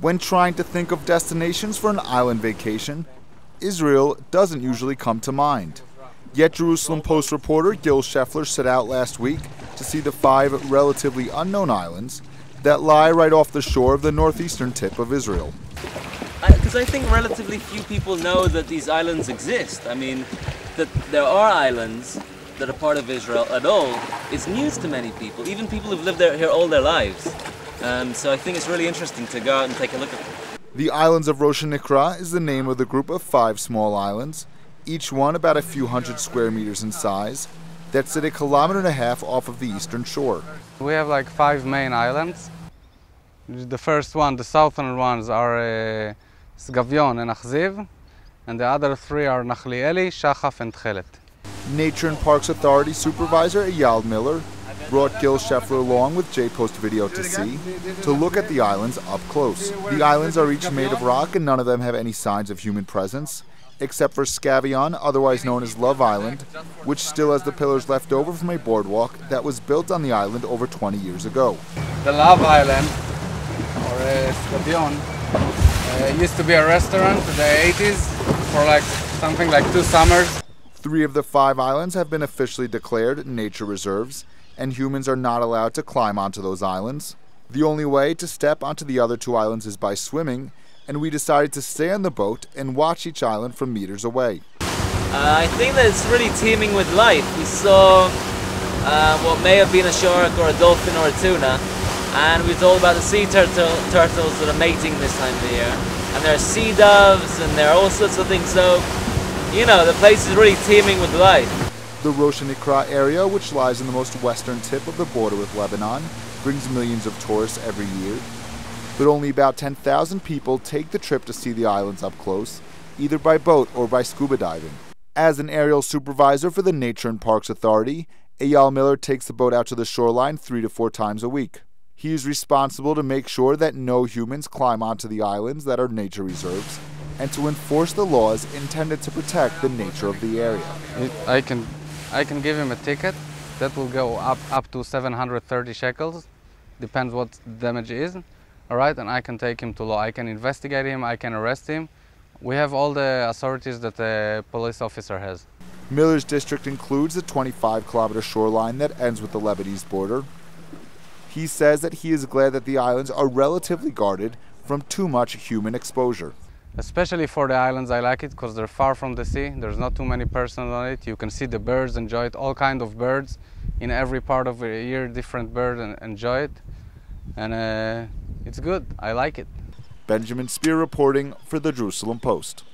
When trying to think of destinations for an island vacation, Israel doesn't usually come to mind. Yet Jerusalem Post reporter Gil Scheffler set out last week to see the 5 relatively unknown islands that lie right off the shore of the northeastern tip of Israel. Because I think relatively few people know that these islands exist. I mean, that there are islands that are part of Israel at all is news to many people, even people who've lived here all their lives. So I think it's really interesting to go out and take a look at them. The islands of Rosh Nikra is the name of the group of 5 small islands, each one about a few hundred square meters in size, that sit 1.5 kilometers off of the eastern shore. We have like 5 main islands. The first one, the southern ones, are Sgavion and Achziv, and the other 3 are Nachlieli, Shachaf, and Tchelet. Nature and Parks Authority Supervisor Eyal Miller brought Gil Scheffler along with J-Post Video to see, to look at the islands up close. The islands are each made of rock and none of them have any signs of human presence, except for Sgavion, otherwise known as Love Island, which still has the pillars left over from a boardwalk that was built on the island over 20 years ago. The Love Island, or Sgavion, used to be a restaurant in the 80s for like something like 2 summers. 3 of the 5 islands have been officially declared nature reserves, and humans are not allowed to climb onto those islands. The only way to step onto the other 2 islands is by swimming, and we decided to stay on the boat and watch each island from meters away. I think that it's really teeming with life. We saw what may have been a shark or a dolphin or a tuna, and we told about the sea turtles that are mating this time of the year. And there are sea doves and there are all sorts of things, so you know, the place is really teeming with life. The Rosh Nikra area, which lies in the most western tip of the border with Lebanon, brings millions of tourists every year. But only about 10,000 people take the trip to see the islands up close, either by boat or by scuba diving. As an aerial supervisor for the Nature and Parks Authority, Eyal Miller takes the boat out to the shoreline 3 to 4 times a week. He is responsible to make sure that no humans climb onto the islands that are nature reserves, and to enforce the laws intended to protect the nature of the area. I can give him a ticket that will go up to 730 shekels, depends what the damage is. All right, and I can take him to law. I can investigate him, I can arrest him. We have all the authorities that a police officer has. Miller's district includes the 25-kilometer shoreline that ends with the Lebanese border. He says that he is glad that the islands are relatively guarded from too much human exposure. Especially for the islands, I like it because they're far from the sea. There's not too many persons on it. You can see the birds, enjoy it. All kinds of birds in every part of the year, different birds, and enjoy it. And it's good. I like it. Benjamin Spear reporting for the Jerusalem Post.